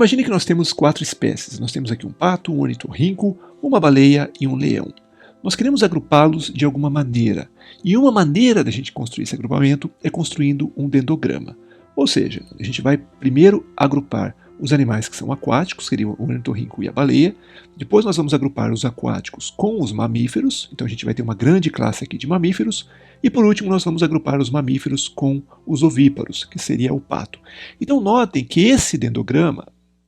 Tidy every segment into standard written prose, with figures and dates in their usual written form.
Imagine que nós temos 4 espécies. Nós temos aqui um pato, um ornitorrinco, uma baleia e um leão. Nós queremos agrupá-los de alguma maneira. E uma maneira da gente construir esse agrupamento é construindo um dendrograma. Ou seja, a gente vai primeiro agrupar os animais que são aquáticos, que seriam o ornitorrinco e a baleia. Depois nós vamos agrupar os aquáticos com os mamíferos. Então a gente vai ter uma grande classe aqui de mamíferos. E por último nós vamos agrupar os mamíferos com os ovíparos, que seria o pato. Então notem que esse dendrograma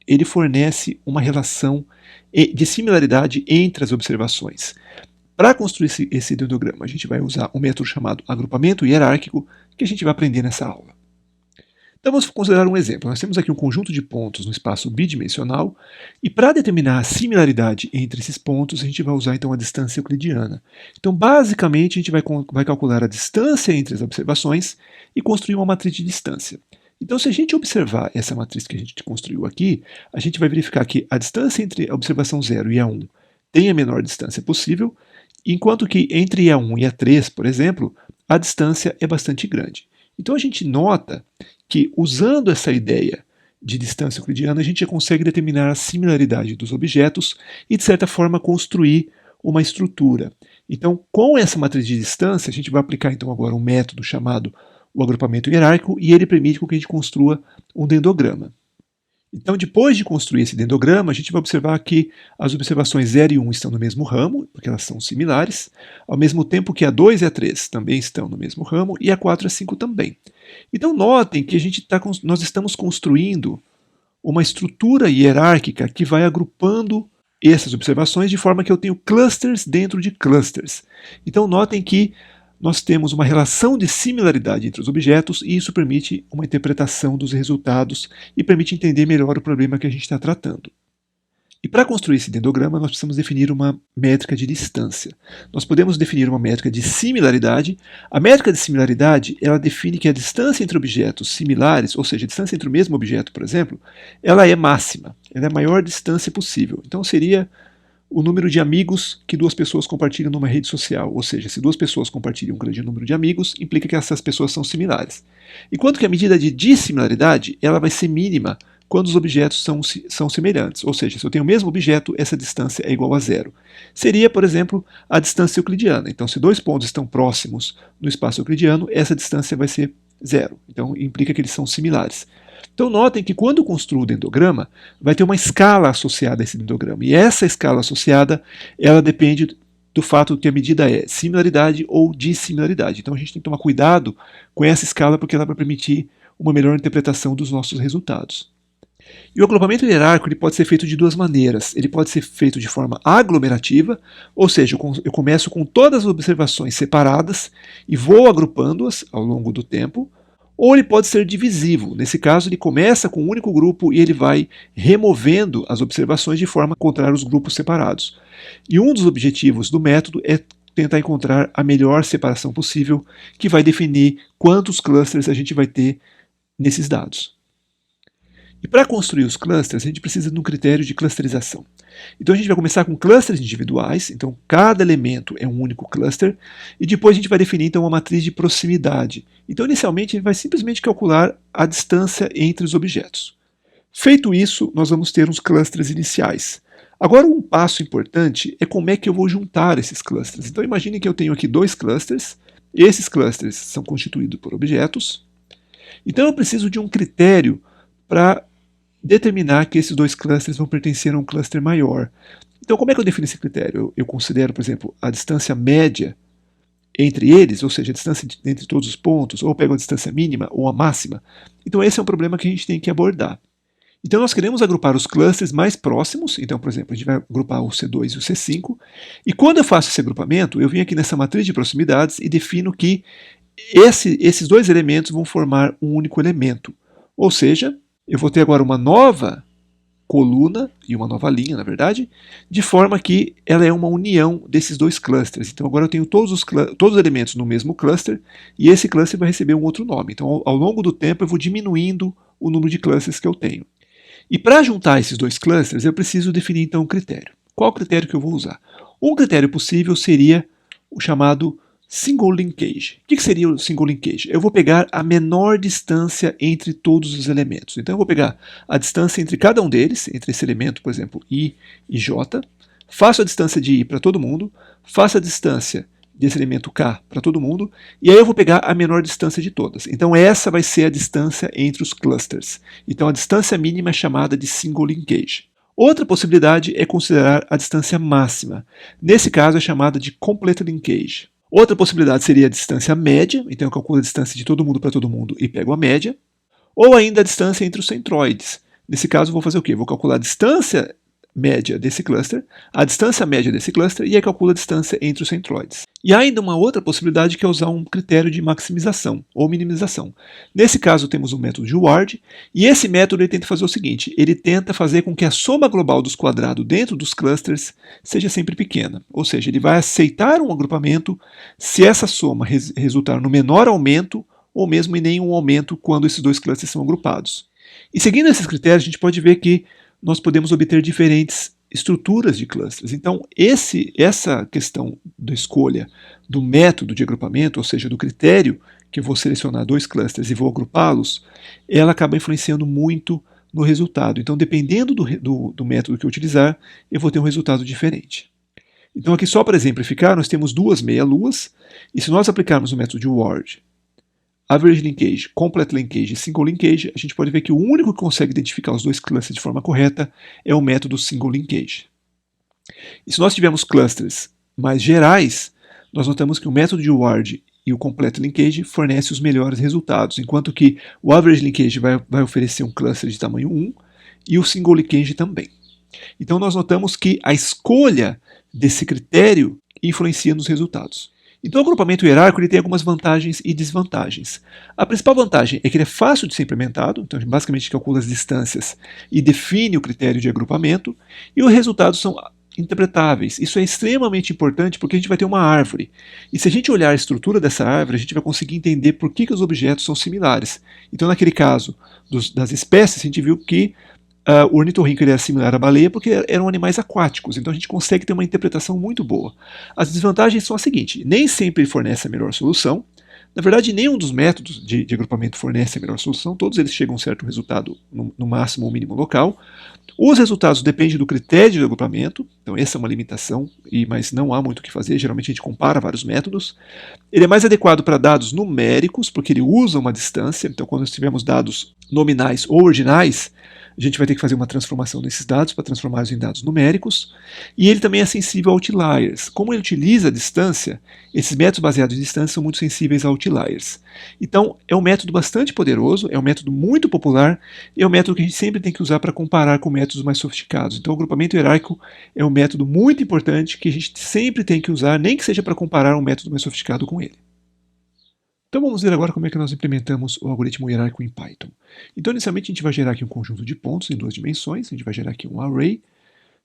ele fornece uma relação de similaridade entre as observações. Para construir esse dendrograma, a gente vai usar um método chamado agrupamento hierárquico, que a gente vai aprender nessa aula. Então vamos considerar um exemplo. Nós temos aqui um conjunto de pontos no espaço bidimensional, e para determinar a similaridade entre esses pontos, a gente vai usar então a distância euclidiana. Então basicamente a gente vai calcular a distância entre as observações e construir uma matriz de distância. Então se a gente observar essa matriz que a gente construiu aqui, a gente vai verificar que a distância entre a observação 0 e a 1 tem a menor distância possível, enquanto que entre a 1 e a 3, por exemplo, a distância é bastante grande. Então a gente nota que usando essa ideia de distância euclidiana, a gente já consegue determinar a similaridade dos objetos e, de certa forma, construir uma estrutura. Então, com essa matriz de distância, a gente vai aplicar então agora um método chamado o agrupamento hierárquico, e ele permite que a gente construa um dendrograma. Então, depois de construir esse dendrograma, a gente vai observar que as observações 0 e 1 estão no mesmo ramo, porque elas são similares, ao mesmo tempo que a 2 e a 3 também estão no mesmo ramo, e a 4 e a 5 também. Então, notem que nós estamos construindo uma estrutura hierárquica que vai agrupando essas observações de forma que eu tenho clusters dentro de clusters. Então, notem que nós temos uma relação de similaridade entre os objetos e isso permite uma interpretação dos resultados e permite entender melhor o problema que a gente está tratando. E para construir esse dendrograma, nós precisamos definir uma métrica de distância. Nós podemos definir uma métrica de similaridade. A métrica de similaridade, ela define que a distância entre objetos similares, ou seja, a distância entre o mesmo objeto, por exemplo, ela é máxima. Ela é a maior distância possível. Então seria o número de amigos que duas pessoas compartilham numa rede social. Ou seja, se duas pessoas compartilham um grande número de amigos, implica que essas pessoas são similares. Enquanto que a medida de dissimilaridade, ela vai ser mínima quando os objetos são semelhantes. Ou seja, se eu tenho o mesmo objeto, essa distância é igual a zero. Seria, por exemplo, a distância euclidiana. Então, se dois pontos estão próximos no espaço euclidiano, essa distância vai ser zero. Então, implica que eles são similares. Então notem que quando eu construo o dendrograma, vai ter uma escala associada a esse dendrograma. E essa escala associada, ela depende do fato que a medida é similaridade ou dissimilaridade. Então a gente tem que tomar cuidado com essa escala porque ela vai permitir uma melhor interpretação dos nossos resultados. E o agrupamento hierárquico ele pode ser feito de duas maneiras. Ele pode ser feito de forma aglomerativa, ou seja, eu começo com todas as observações separadas e vou agrupando-as ao longo do tempo, ou ele pode ser divisivo. Nesse caso, ele começa com um único grupo e ele vai removendo as observações de forma a encontrar os grupos separados. E um dos objetivos do método é tentar encontrar a melhor separação possível, que vai definir quantos clusters a gente vai ter nesses dados. E para construir os clusters, a gente precisa de um critério de clusterização. Então a gente vai começar com clusters individuais, então cada elemento é um único cluster, e depois a gente vai definir então uma matriz de proximidade. Então inicialmente a gente vai simplesmente calcular a distância entre os objetos. Feito isso, nós vamos ter uns clusters iniciais. Agora um passo importante é como é que eu vou juntar esses clusters. Então imagine que eu tenho aqui dois clusters, esses clusters são constituídos por objetos, então eu preciso de um critério para determinar que esses dois clusters vão pertencer a um cluster maior. Então, como é que eu defino esse critério? Eu considero, por exemplo, a distância média entre eles, ou seja, a distância entre todos os pontos, ou pego a distância mínima ou a máxima. Então, esse é um problema que a gente tem que abordar. Então, nós queremos agrupar os clusters mais próximos. Então, por exemplo, a gente vai agrupar o C2 e o C5. E quando eu faço esse agrupamento, eu venho aqui nessa matriz de proximidades e defino que esses dois elementos vão formar um único elemento. Ou seja, eu vou ter agora uma nova coluna, e uma nova linha, na verdade, de forma que ela é uma união desses dois clusters. Então agora eu tenho todos os elementos no mesmo cluster, e esse cluster vai receber um outro nome. Então ao longo do tempo eu vou diminuindo o número de clusters que eu tenho. E para juntar esses dois clusters, eu preciso definir então um critério. Qual critério que eu vou usar? Um critério possível seria o chamado Single linkage. O que seria o single linkage? Eu vou pegar a menor distância entre todos os elementos. Então eu vou pegar a distância entre cada um deles, entre esse elemento, por exemplo, I e J, faço a distância de I para todo mundo, faço a distância desse elemento K para todo mundo, e aí eu vou pegar a menor distância de todas. Então essa vai ser a distância entre os clusters. Então a distância mínima é chamada de single linkage. Outra possibilidade é considerar a distância máxima. Nesse caso é chamada de complete linkage. Outra possibilidade seria a distância média, então eu calculo a distância de todo mundo para todo mundo e pego a média. Ou ainda a distância entre os centroides. Nesse caso eu vou fazer o quê? Vou calcular a distância média desse cluster, a distância média desse cluster e aí calculo a distância entre os centroides. E há ainda uma outra possibilidade que é usar um critério de maximização ou minimização. Nesse caso temos o método de Ward e esse método ele tenta fazer o seguinte, ele tenta fazer com que a soma global dos quadrados dentro dos clusters seja sempre pequena, ou seja, ele vai aceitar um agrupamento se essa soma resultar no menor aumento ou mesmo em nenhum aumento quando esses dois clusters são agrupados. E seguindo esses critérios a gente pode ver que nós podemos obter diferentes estruturas de clusters. Então, essa questão da escolha do método de agrupamento, ou seja, do critério que eu vou selecionar dois clusters e vou agrupá-los, ela acaba influenciando muito no resultado. Então, dependendo do método que eu utilizar, eu vou ter um resultado diferente. Então, aqui só para exemplificar, nós temos duas meia-luas, e se nós aplicarmos o método de Ward, Average Linkage, Complete Linkage e Single Linkage, a gente pode ver que o único que consegue identificar os dois clusters de forma correta é o método Single Linkage. E se nós tivermos clusters mais gerais, nós notamos que o método de Ward e o Complete Linkage fornecem os melhores resultados, enquanto que o Average Linkage vai oferecer um cluster de tamanho 1 e o Single Linkage também. Então nós notamos que a escolha desse critério influencia nos resultados. Então o agrupamento hierárquico ele tem algumas vantagens e desvantagens. A principal vantagem é que ele é fácil de ser implementado, então a gente basicamente calcula as distâncias e define o critério de agrupamento, e os resultados são interpretáveis. Isso é extremamente importante porque a gente vai ter uma árvore. E se a gente olhar a estrutura dessa árvore, a gente vai conseguir entender por que os objetos são similares. Então naquele caso das espécies, a gente viu que o ornitorrinco ele era similar à baleia porque eram animais aquáticos, então a gente consegue ter uma interpretação muito boa. As desvantagens são as seguintes, nem sempre ele fornece a melhor solução, na verdade nenhum dos métodos de agrupamento fornece a melhor solução, todos eles chegam a um certo resultado no máximo ou mínimo local. Os resultados dependem do critério de agrupamento, então essa é uma limitação, mas não há muito o que fazer, geralmente a gente compara vários métodos. Ele é mais adequado para dados numéricos, porque ele usa uma distância, então quando nós tivermos dados nominais ou ordinais, a gente vai ter que fazer uma transformação desses dados para transformá-los em dados numéricos. E ele também é sensível a outliers. Como ele utiliza a distância, esses métodos baseados em distância são muito sensíveis a outliers. Então, é um método bastante poderoso, é um método muito popular, e é um método que a gente sempre tem que usar para comparar com métodos mais sofisticados. Então, o agrupamento hierárquico é um método muito importante que a gente sempre tem que usar, nem que seja para comparar um método mais sofisticado com ele. Então vamos ver agora como é que nós implementamos o algoritmo hierárquico em Python. Então inicialmente a gente vai gerar aqui um conjunto de pontos em duas dimensões, a gente vai gerar aqui um array.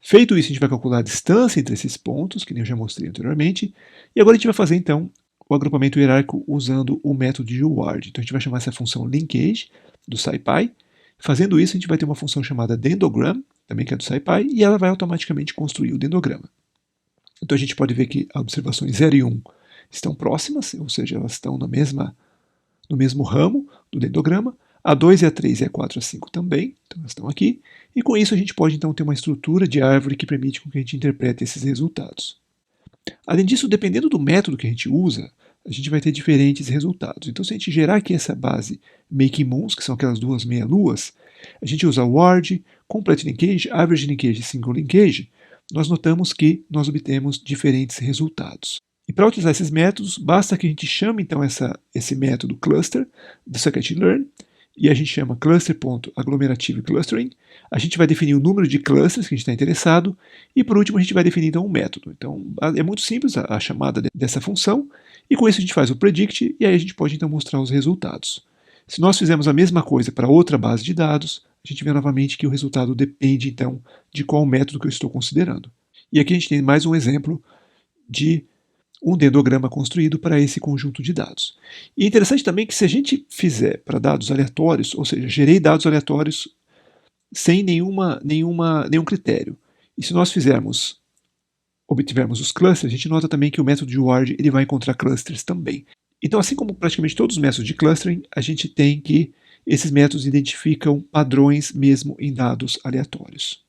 Feito isso, a gente vai calcular a distância entre esses pontos, que nem eu já mostrei anteriormente. E agora a gente vai fazer então o agrupamento hierárquico usando o método de Ward. Então a gente vai chamar essa função linkage do SciPy. Fazendo isso, a gente vai ter uma função chamada dendrogram, também que é do SciPy, e ela vai automaticamente construir o dendrograma. Então a gente pode ver que as observações 0 e 1 estão próximas, ou seja, elas estão no mesmo ramo do dendrograma. A 2 e a 3 e a 4 e a 5 também, então elas estão aqui. E com isso a gente pode então ter uma estrutura de árvore que permite que a gente interprete esses resultados. Além disso, dependendo do método que a gente usa, a gente vai ter diferentes resultados. Então se a gente gerar aqui essa base Making Moons, que são aquelas duas meia-luas, a gente usa Ward, Complete Linkage, Average Linkage e Single Linkage, nós notamos que nós obtemos diferentes resultados. E para utilizar esses métodos, basta que a gente chame então esse método cluster do scikit-learn, e a gente chama cluster.agglomerative clustering. A gente vai definir o número de clusters que a gente está interessado, e por último a gente vai definir então um método. Então é muito simples a chamada dessa função, e com isso a gente faz o predict, e aí a gente pode então mostrar os resultados. Se nós fizermos a mesma coisa para outra base de dados, a gente vê novamente que o resultado depende então de qual método que eu estou considerando. E aqui a gente tem mais um exemplo de um dendrograma construído para esse conjunto de dados. E é interessante também que se a gente fizer para dados aleatórios, ou seja, gerei dados aleatórios sem nenhum critério, e se nós fizermos obtivermos os clusters, a gente nota também que o método de word ele vai encontrar clusters também. Então, assim como praticamente todos os métodos de clustering, a gente tem que esses métodos identificam padrões mesmo em dados aleatórios.